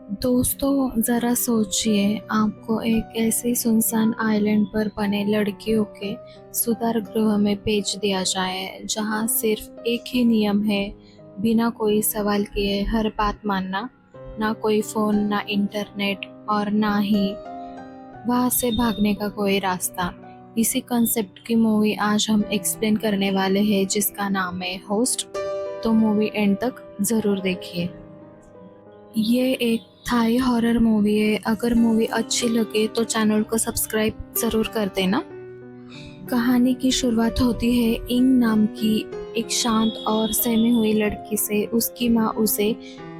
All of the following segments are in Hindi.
दोस्तों ज़रा सोचिए, आपको एक ऐसी सुनसान आइलैंड पर बने लड़कियों के सुधार गृह में भेज दिया जाए जहां सिर्फ एक ही नियम है, बिना कोई सवाल किए हर बात मानना। ना कोई फ़ोन, ना इंटरनेट और ना ही वहां से भागने का कोई रास्ता। इसी कंसेप्ट की मूवी आज हम एक्सप्लेन करने वाले हैं, जिसका नाम है होस्ट। तो मूवी एंड तक ज़रूर देखिए। ये एक थाई हॉरर मूवी है। अगर मूवी अच्छी लगे तो चैनल को सब्सक्राइब ज़रूर कर देना। कहानी की शुरुआत होती है इंग नाम की एक शांत और सहमी हुई लड़की से। उसकी माँ उसे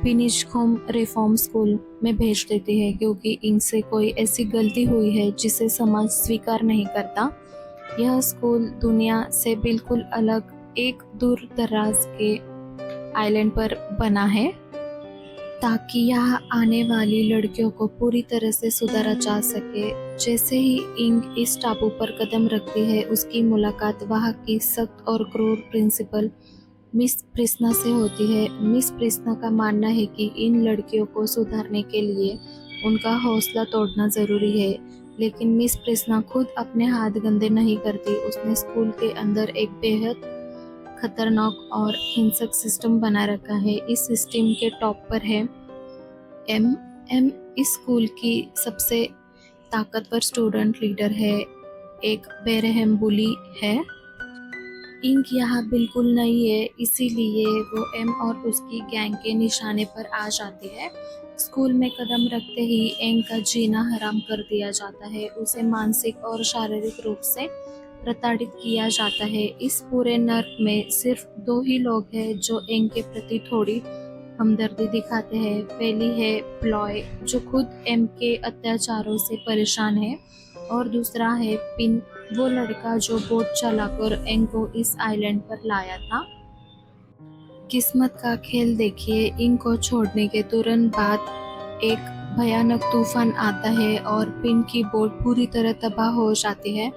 फिनिशहोम रिफॉर्म स्कूल में भेज देती है क्योंकि इंग से कोई ऐसी गलती हुई है जिसे समाज स्वीकार नहीं करता। यह स्कूल दुनिया से बिल्कुल अलग एक दूर दराज के आइलैंड पर बना है, ताकि यहाँ आने वाली लड़कियों को पूरी तरह से सुधारा जा सके। जैसे ही इंग इस टापू पर कदम रखती है, उसकी मुलाकात वहाँ की सख्त और क्रूर प्रिंसिपल मिस प्रिस्ना से होती है। मिस प्रिस्ना का मानना है कि इन लड़कियों को सुधारने के लिए उनका हौसला तोड़ना जरूरी है, लेकिन मिस प्रिस्ना खुद अपने हाथ गंदे नहीं करती। उसने स्कूल के अंदर एक बेहद खतरनाक और हिंसक सिस्टम बना रखा है। इस सिस्टम के टॉप पर है एम। एम इस स्कूल की सबसे ताकतवर स्टूडेंट लीडर है, एक बेरहम बुली है। इंक यहाँ बिल्कुल नहीं है, इसीलिए वो एम और उसकी गैंग के निशाने पर आ जाती है। स्कूल में कदम रखते ही एम का जीना हराम कर दिया जाता है। उसे मानसिक और शारीरिक रूप से प्रताड़ित किया जाता है। इस पूरे नर्क में सिर्फ दो ही लोग हैं जो एम के प्रति थोड़ी हमदर्दी दिखाते हैं। पहली है प्लॉय, जो खुद एम के अत्याचारों से परेशान है, और दूसरा है पिन, वो लड़का जो बोट चलाकर एम को इस आइलैंड पर लाया था। किस्मत का खेल देखिए, इंग को छोड़ने के तुरंत बाद एक भयानक तूफान आता है और पिन की बोट पूरी तरह तबाह हो जाती है।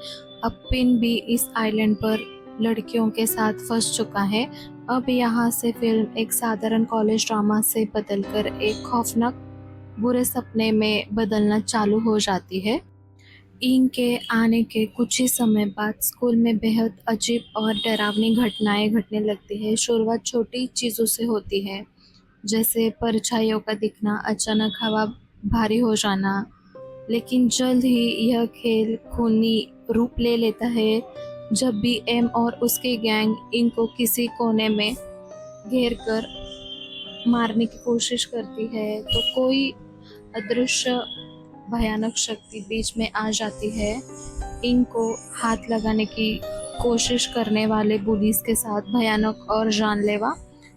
अब पिन भी इस आइलैंड पर लड़कियों के साथ फंस चुका है। अब यहाँ से फिल्म एक साधारण कॉलेज ड्रामा से बदलकर एक खौफनाक बुरे सपने में बदलना चालू हो जाती है। इंग के आने के कुछ ही समय बाद स्कूल में बेहद अजीब और डरावनी घटनाएं घटने लगती है। शुरुआत छोटी चीज़ों से होती है, जैसे परछाइयों का दिखना, अचानक हवा भारी हो जाना, लेकिन जल्द ही यह खेल खूनी रूप ले लेता है। जब भी एम और उसके गैंग इंग को किसी कोने में घेर कर मारने की कोशिश करती है, तो कोई अदृश्य भयानक शक्ति बीच में आ जाती है। इंग को हाथ लगाने की कोशिश करने वाले पुलिस के साथ भयानक और जानलेवा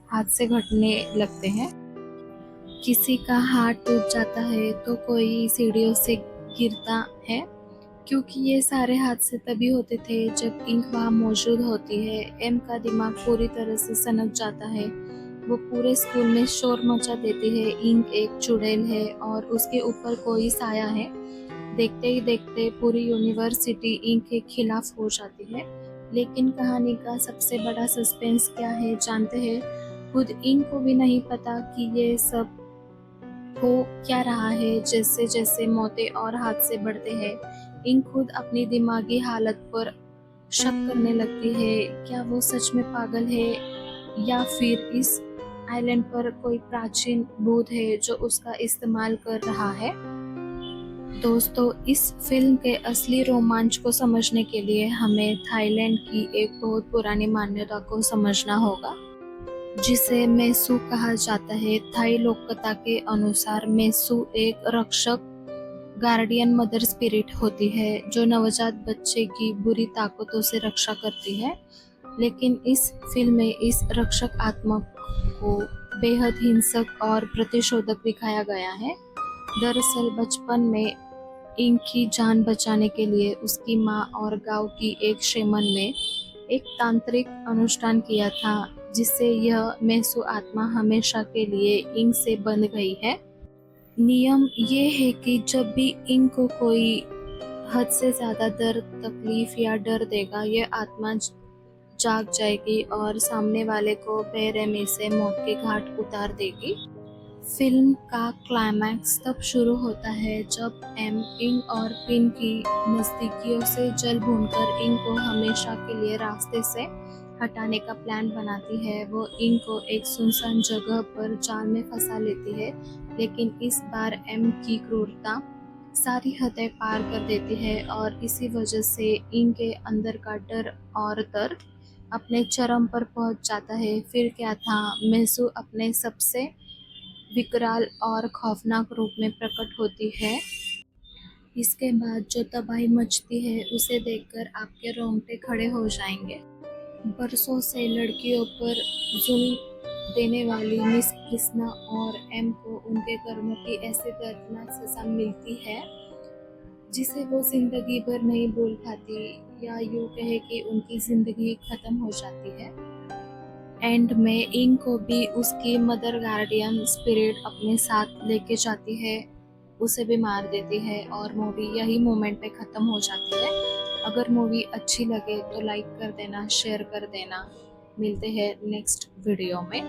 हादसे घटने लगते हैं। किसी का हाथ टूट जाता है तो कोई सीढ़ियों से गिरता है, क्योंकि ये सारे हादसे तभी होते थे जब इंक वहाँ मौजूद होती है। एम का दिमाग पूरी तरह से सनक जाता है। वो पूरे स्कूल में शोर मचा देती है। इंक एक चुड़ैल है और उसके ऊपर कोई साया है। देखते ही देखते पूरी यूनिवर्सिटी इंक के खिलाफ हो जाती है। लेकिन कहानी का सबसे बड़ा सस्पेंस क्या है जानते हैं? खुद इंक को भी नहीं पता कि ये सब हो क्या रहा है। जैसे जैसे मौतें और हादसे बढ़ते हैं, इंक खुद अपनी दिमागी हालत पर शक करने लगती है। क्या वो सच में पागल है, या फिर इस आइलैंड पर कोई प्राचीन भूत है जो उसका इस्तेमाल कर रहा है? दोस्तों, इस फिल्म के असली रोमांच को समझने के लिए हमें थाईलैंड की एक बहुत पुरानी मान्यता को समझना होगा, जिसे मेसू कहा जाता है। थाई लोक कथा के अनुसार मेसू एक रक्षक, गार्डियन मदर स्पिरिट होती है जो नवजात बच्चे की बुरी ताकतों से रक्षा करती है। लेकिन इस फिल्म में इस रक्षक आत्मा को बेहद हिंसक और प्रतिशोधक दिखाया गया है। दरअसल बचपन में इंग की जान बचाने के लिए उसकी माँ और गांव की एक शेमन ने एक तांत्रिक अनुष्ठान किया था, जिससे यह मेसू आत्मा हमेशा के लिए इंग से बंध गई है। नियम ये है कि जब भी इंग को कोई हद से ज्यादा दर्द, तकलीफ या डर देगा, ये आत्मा जाग जाएगी और सामने वाले को बेरहमी से मौत के घाट उतार देगी। फिल्म का क्लाइमैक्स तब शुरू होता है जब एम इंग और पिन की नज़दीकियों से जल भूनकर इंग को हमेशा के लिए रास्ते से हटाने का प्लान बनाती है। वो इंग को एक सुनसान जगह पर जाल में फंसा लेती है, लेकिन इस बार एम की क्रूरता सारी हदें पार कर देती है और इसी वजह से इंग के अंदर का डर और दर्द अपने चरम पर पहुंच जाता है। फिर क्या था, मेसू अपने सबसे विकराल और खौफनाक रूप में प्रकट होती है। इसके बाद जो तबाही मचती है उसे देखकर आपके रोंगटे खड़े हो जाएंगे। बरसों से लड़कियों पर जुल्म देने वाली मिस कृष्णा और एम को उनके कर्मों की ऐसी दर्दनाक सजा मिलती है जिसे वो जिंदगी भर नहीं भूल पाती, या यूं कहे कि उनकी जिंदगी खत्म हो जाती है। एंड में इंग को भी उसकी मदर गार्डियन स्पिरिट अपने साथ लेके जाती है, उसे भी मार देती है और मूवी यही मोमेंट पे ख़त्म हो जाती है। अगर मूवी अच्छी लगे तो लाइक कर देना, शेयर कर देना। मिलते हैं नेक्स्ट वीडियो में।